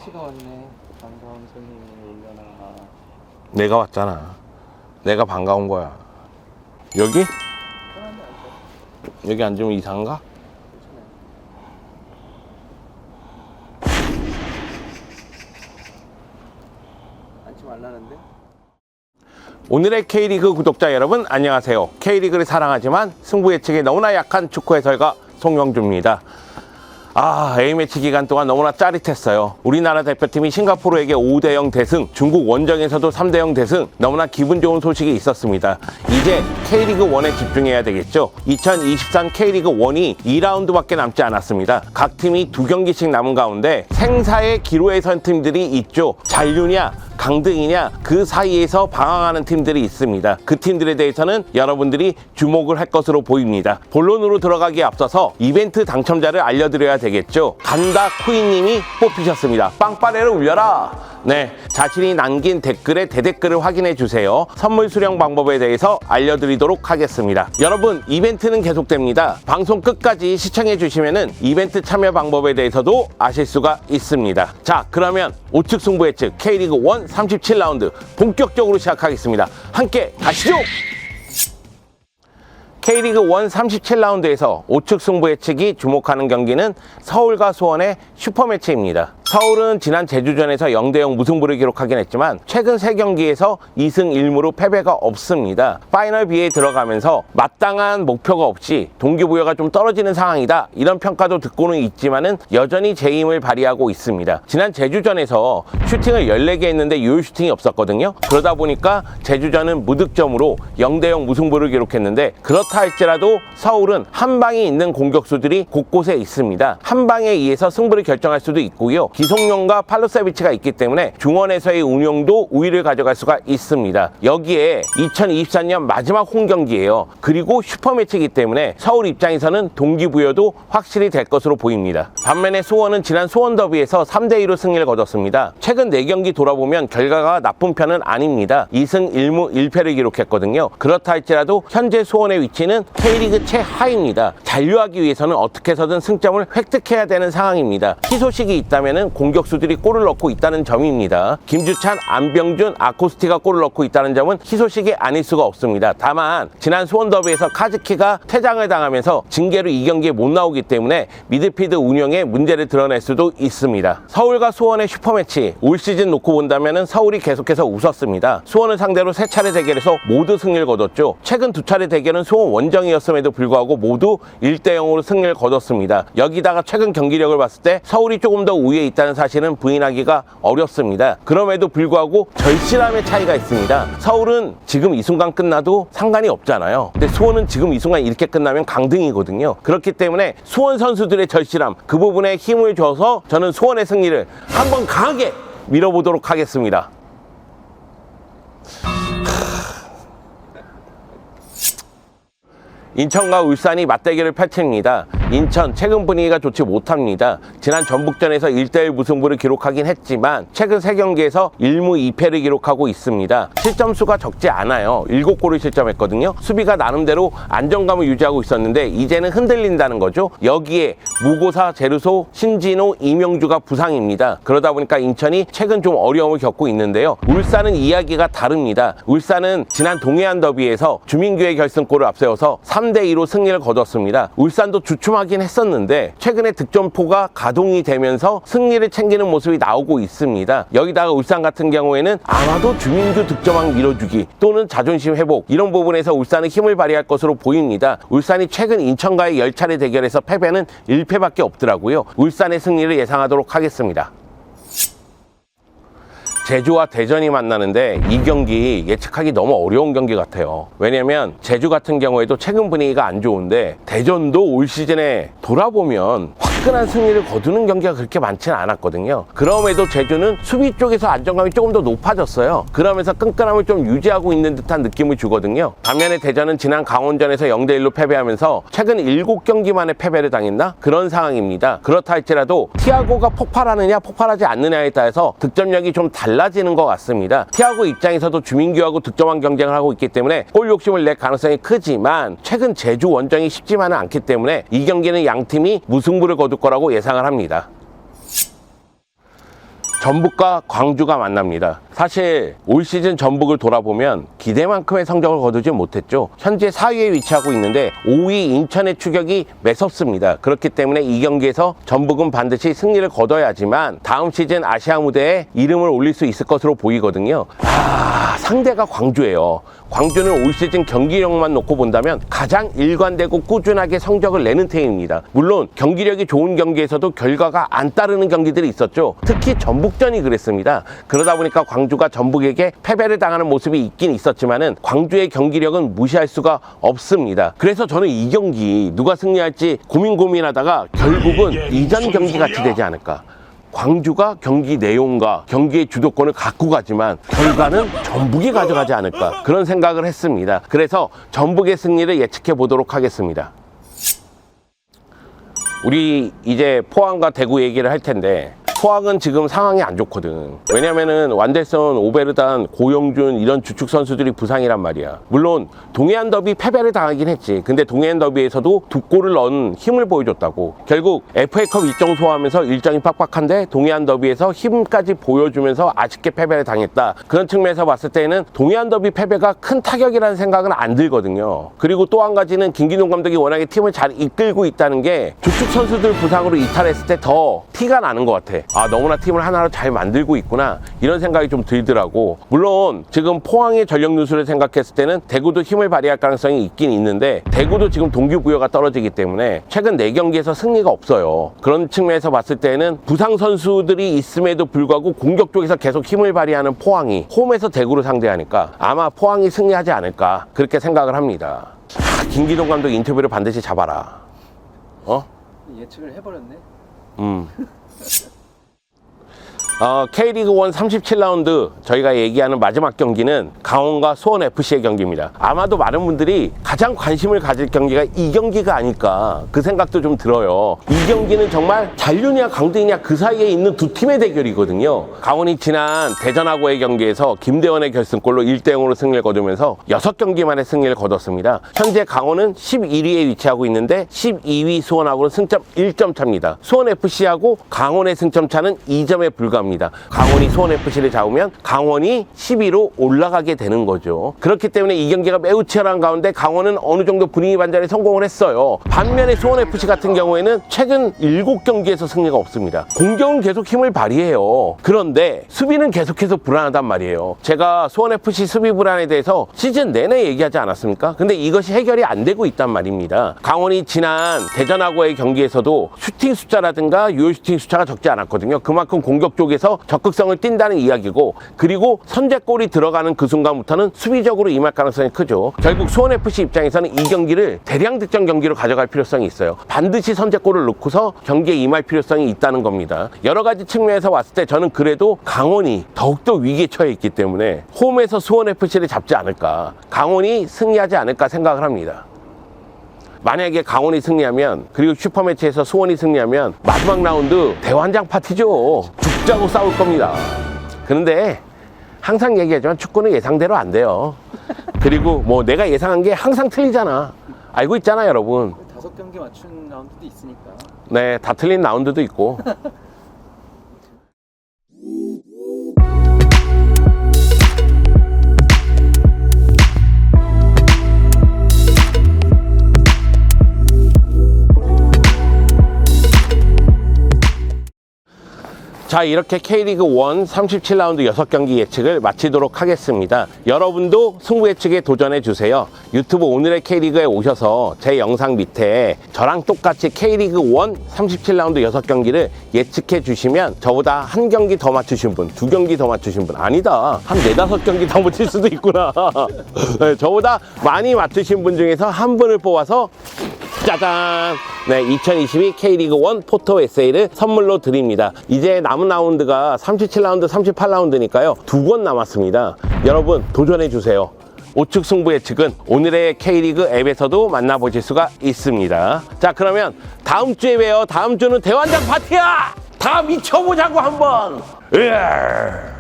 씨가 왔네. 반가운 손님이 올려놔. 내가 왔잖아. 내가 반가운 거야. 여기? 편한데 앉아. 여기 앉으면 이상한가? 앉지 말라는데? 오늘의 K리그 구독자 여러분 안녕하세요. K리그를 사랑하지만 승부 예측에 너무나 약한 축구 해설가 송영주입니다. A매치 기간 동안 너무나 짜릿했어요. 우리나라 대표팀이 싱가포르에게 5대0 대승, 중국 원정에서도 3대0 대승, 너무나 기분 좋은 소식이 있었습니다. 이제 K리그1에 집중해야 되겠죠. 2023 K리그1이 2라운드밖에 남지 않았습니다. 각 팀이 2경기씩 남은 가운데 생사의 기로에 선 팀들이 있죠. 잔류냐 강등이냐 그 사이에서 방황하는 팀들이 있습니다. 그 팀들에 대해서는 여러분들이 주목을 할 것으로 보입니다. 본론으로 들어가기에 앞서서 이벤트 당첨자를 알려드려야 되겠죠. 간다 쿠이님이 뽑히셨습니다. 빵빠레를 울려라. 네, 자신이 남긴 댓글에 대댓글을 확인해 주세요. 선물 수령 방법에 대해서 알려드리도록 하겠습니다. 여러분, 이벤트는 계속됩니다. 방송 끝까지 시청해 주시면은 이벤트 참여 방법에 대해서도 아실 수가 있습니다. 자, 그러면 우측 승부 예측 K리그1 37라운드 본격적으로 시작하겠습니다. 함께 가시죠! K리그1 37라운드에서 우측 승부 예측이 주목하는 경기는 서울과 수원의 슈퍼매치입니다. 서울은 지난 제주전에서 0대0 무승부를 기록하긴 했지만 최근 3경기에서 2승 1무로 패배가 없습니다. 파이널 B에 들어가면서 마땅한 목표가 없이 동기부여가 좀 떨어지는 상황이다, 이런 평가도 듣고는 있지만은 여전히 제 힘을 발휘하고 있습니다. 지난 제주전에서 슈팅을 14개 했는데 유효 슈팅이 없었거든요. 그러다 보니까 제주전은 무득점으로 0대0 무승부를 기록했는데, 그렇다 할지라도 서울은 한 방이 있는 공격수들이 곳곳에 있습니다. 한 방에 의해서 승부를 결정할 수도 있고요. 기성용과 팔로세비치가 있기 때문에 중원에서의 운영도 우위를 가져갈 수가 있습니다. 여기에 2024년 마지막 홈경기예요. 그리고 슈퍼매치이기 때문에 서울 입장에서는 동기부여도 확실히 될 것으로 보입니다. 반면에 수원은 지난 수원 더비에서 3대2로 승리를 거뒀습니다. 최근 4경기 돌아보면 결과가 나쁜 편은 아닙니다. 2승 1무 1패를 기록했거든요. 그렇다 할지라도 현재 수원의 위치는 K리그 최하위입니다. 잔류하기 위해서는 어떻게 해서든 승점을 획득해야 되는 상황입니다. 희소식이 있다면 공격수들이 골을 넣고 있다는 점입니다. 김주찬, 안병준, 아코스티가 골을 넣고 있다는 점은 희소식이 아닐 수가 없습니다. 다만 지난 수원 더비에서 카즈키가 퇴장을 당하면서 징계로 이 경기에 못 나오기 때문에 미드필드 운영에 문제를 드러낼 수도 있습니다. 서울과 수원의 슈퍼매치, 올 시즌 놓고 본다면 서울이 계속해서 웃었습니다. 수원을 상대로 3차례 대결에서 모두 승리를 거뒀죠. 최근 2차례 대결은 수원 원정이었음에도 불구하고 모두 1대0으로 승리를 거뒀습니다. 여기다가 최근 경기력을 봤을 때 서울이 조금 더 우위에 있다는 사실은 부인하기가 어렵습니다. 그럼에도 불구하고 절실함의 차이가 있습니다. 서울은 지금 이 순간 끝나도 상관이 없잖아요. 근데 수원은 지금 이 순간 이렇게 끝나면 강등이거든요. 그렇기 때문에 수원 선수들의 절실함, 그 부분에 힘을 줘서 저는 수원의 승리를 한번 강하게 밀어보도록 하겠습니다. 인천과 울산이 맞대결을 펼칩니다. 인천 최근 분위기가 좋지 못합니다. 지난 전북전에서 1대1 무승부를 기록하긴 했지만 최근 3경기에서 1무 2패를 기록하고 있습니다. 실점수가 적지 않아요. 7골을 실점했거든요. 수비가 나름대로 안정감을 유지하고 있었는데 이제는 흔들린다는 거죠. 여기에 무고사, 제르소, 신진호, 이명주가 부상입니다. 그러다 보니까 인천이 최근 좀 어려움을 겪고 있는데요. 울산은 이야기가 다릅니다. 울산은 지난 동해안 더비에서 주민규의 결승골을 앞세워서 3대2로 승리를 거뒀습니다. 울산도 주춤하긴 했었는데 최근에 득점포가 가동이 되면서 승리를 챙기는 모습이 나오고 있습니다. 여기다가 울산 같은 경우에는 아마도 주민규 득점왕 밀어주기 또는 자존심 회복, 이런 부분에서 울산은 힘을 발휘할 것으로 보입니다. 울산이 최근 인천과의 10차례 대결에서 패배는 1패밖에 없더라고요. 울산의 승리를 예상하도록 하겠습니다. 제주와 대전이 만나는데 이 경기 예측하기 너무 어려운 경기 같아요. 왜냐면 제주 같은 경우에도 최근 분위기가 안 좋은데 대전도 올 시즌에 돌아보면 화끈한 승리를 거두는 경기가 그렇게 많지는 않았거든요. 그럼에도 제주는 수비 쪽에서 안정감이 조금 더 높아졌어요. 그러면서 끈끈함을 좀 유지하고 있는 듯한 느낌을 주거든요. 반면에 대전은 지난 강원전에서 0대1로 패배하면서 최근 7경기 만에 패배를 당했나? 그런 상황입니다. 그렇다 할지라도 티아고가 폭발하느냐 폭발하지 않느냐에 따라서 득점력이 좀 달라지는 것 같습니다. 티아고 입장에서도 주민규하고 득점왕 경쟁을 하고 있기 때문에 골 욕심을 낼 가능성이 크지만 최근 제주 원정이 쉽지만은 않기 때문에 이 경기는 양 팀이 무승부를 거둘 거라고 예상을 합니다. 전북과 광주가 만납니다. 사실 올 시즌 전북을 돌아보면 기대만큼의 성적을 거두지 못했죠. 현재 4위에 위치하고 있는데 5위 인천의 추격이 매섭습니다. 그렇기 때문에 이 경기에서 전북은 반드시 승리를 거둬야지만 다음 시즌 아시아 무대에 이름을 올릴 수 있을 것으로 보이거든요. 상대가 광주예요. 광주는 올 시즌 경기력만 놓고 본다면 가장 일관되고 꾸준하게 성적을 내는 팀입니다. 물론 경기력이 좋은 경기에서도 결과가 안 따르는 경기들이 있었죠. 특히 전북전이 그랬습니다. 그러다 보니까 광주가 전북에게 패배를 당하는 모습이 있긴 있었지만은 광주의 경기력은 무시할 수가 없습니다. 그래서 저는 이 경기 누가 승리할지 고민하다가 결국은 이전 경기 같이 되지 않을까. 광주가 경기 내용과 경기의 주도권을 갖고 가지만 결과는 전북이 가져가지 않을까, 그런 생각을 했습니다. 그래서 전북의 승리를 예측해 보도록 하겠습니다. 우리 이제 포항과 대구 얘기를 할 텐데, 포항은 지금 상황이 안 좋거든. 왜냐면은 완델선, 오베르단, 고영준 이런 주축 선수들이 부상이란 말이야. 물론 동해안 더비 패배를 당하긴 했지. 근데 동해안 더비에서도 2골을 넣은 힘을 보여줬다고. 결국 FA컵 일정 소화하면서 일정이 빡빡한데 동해안 더비에서 힘까지 보여주면서 아쉽게 패배를 당했다. 그런 측면에서 봤을 때는 동해안 더비 패배가 큰 타격이라는 생각은 안 들거든요. 그리고 또 한 가지는 김기동 감독이 워낙에 팀을 잘 이끌고 있다는 게 주축 선수들 부상으로 이탈했을 때 더 티가 나는 것 같아. 너무나 팀을 하나로 잘 만들고 있구나, 이런 생각이 좀 들더라고. 물론 지금 포항의 전력 누수를 생각했을 때는 대구도 힘을 발휘할 가능성이 있긴 있는데, 대구도 지금 동기부여가 떨어지기 때문에 최근 4경기에서 승리가 없어요. 그런 측면에서 봤을 때는 부상 선수들이 있음에도 불구하고 공격 쪽에서 계속 힘을 발휘하는 포항이 홈에서 대구를 상대하니까 아마 포항이 승리하지 않을까, 그렇게 생각을 합니다. 김기동 감독 인터뷰를 반드시 잡아라. 예측을 해버렸네. K리그 1 37라운드 저희가 얘기하는 마지막 경기는 강원과 수원FC의 경기입니다. 아마도 많은 분들이 가장 관심을 가질 경기가 이 경기가 아닐까, 그 생각도 좀 들어요. 이 경기는 정말 잔류냐 강등이냐 그 사이에 있는 두 팀의 대결이거든요. 강원이 지난 대전하고의 경기에서 김대원의 결승골로 1대0으로 승리를 거두면서 6경기 만에 승리를 거뒀습니다. 현재 강원은 11위에 위치하고 있는데 12위 수원하고는 승점 1점 차입니다. 수원FC하고 강원의 승점 차는 2점에 불과합니다. 강원이 수원FC를 잡으면 강원이 10위로 올라가게 되는 거죠. 그렇기 때문에 이 경기가 매우 치열한 가운데 강원은 어느 정도 분위기 반전에 성공을 했어요. 반면에 수원FC 같은 경우에는 최근 7경기에서 승리가 없습니다. 공격은 계속 힘을 발휘해요. 그런데 수비는 계속해서 불안하단 말이에요. 제가 수원FC 수비 불안에 대해서 시즌 내내 얘기하지 않았습니까? 근데 이것이 해결이 안 되고 있단 말입니다. 강원이 지난 대전하고의 경기에서도 슈팅 숫자라든가 유효 슈팅 숫자가 적지 않았거든요. 그만큼 공격 쪽에서 적극성을 띈다는 이야기고, 그리고 선제골이 들어가는 그 순간부터는 수비적으로 임할 가능성이 크죠. 결국 수원FC 입장에서는 이 경기를 대량 득점 경기로 가져갈 필요성이 있어요. 반드시 선제골을 넣고서 경기에 임할 필요성이 있다는 겁니다. 여러 가지 측면에서 봤을 때 저는 그래도 강원이 더욱더 위기에 처해 있기 때문에 홈에서 수원FC를 잡지 않을까, 강원이 승리하지 않을까 생각을 합니다. 만약에 강원이 승리하면, 그리고 슈퍼매치에서 수원이 승리하면 마지막 라운드 대환장 파티죠. 죽자고 싸울 겁니다. 그런데 항상 얘기하지만 축구는 예상대로 안 돼요. 그리고 뭐 내가 예상한 게 항상 틀리잖아. 알고 있잖아 여러분. 5경기 맞춘 라운드도 있으니까. 네, 다 틀린 라운드도 있고. 자, 이렇게 K리그 1 37라운드 6경기 예측을 마치도록 하겠습니다. 여러분도 승부 예측에 도전해 주세요. 유튜브 오늘의 K리그에 오셔서 제 영상 밑에 저랑 똑같이 K리그 1 37라운드 6경기를 예측해 주시면 저보다 한 경기 더 맞추신 분, 2경기 더 맞추신 분, 아니다, 한 4, 5경기 더 맞힐 수도 있구나. 네, 저보다 많이 맞추신 분 중에서 한 분을 뽑아서 짜잔! 네, 2022 K리그 1 포토 에세이를 선물로 드립니다. 이제 남은 라운드가 37라운드, 38라운드니까요. 2권 남았습니다. 여러분, 도전해주세요. 우측 승부 예측은 오늘의 K리그 앱에서도 만나보실 수가 있습니다. 자, 그러면 다음 주에 봬요. 다음 주는 대환장 파티야! 다 미쳐보자고 한번! 으아!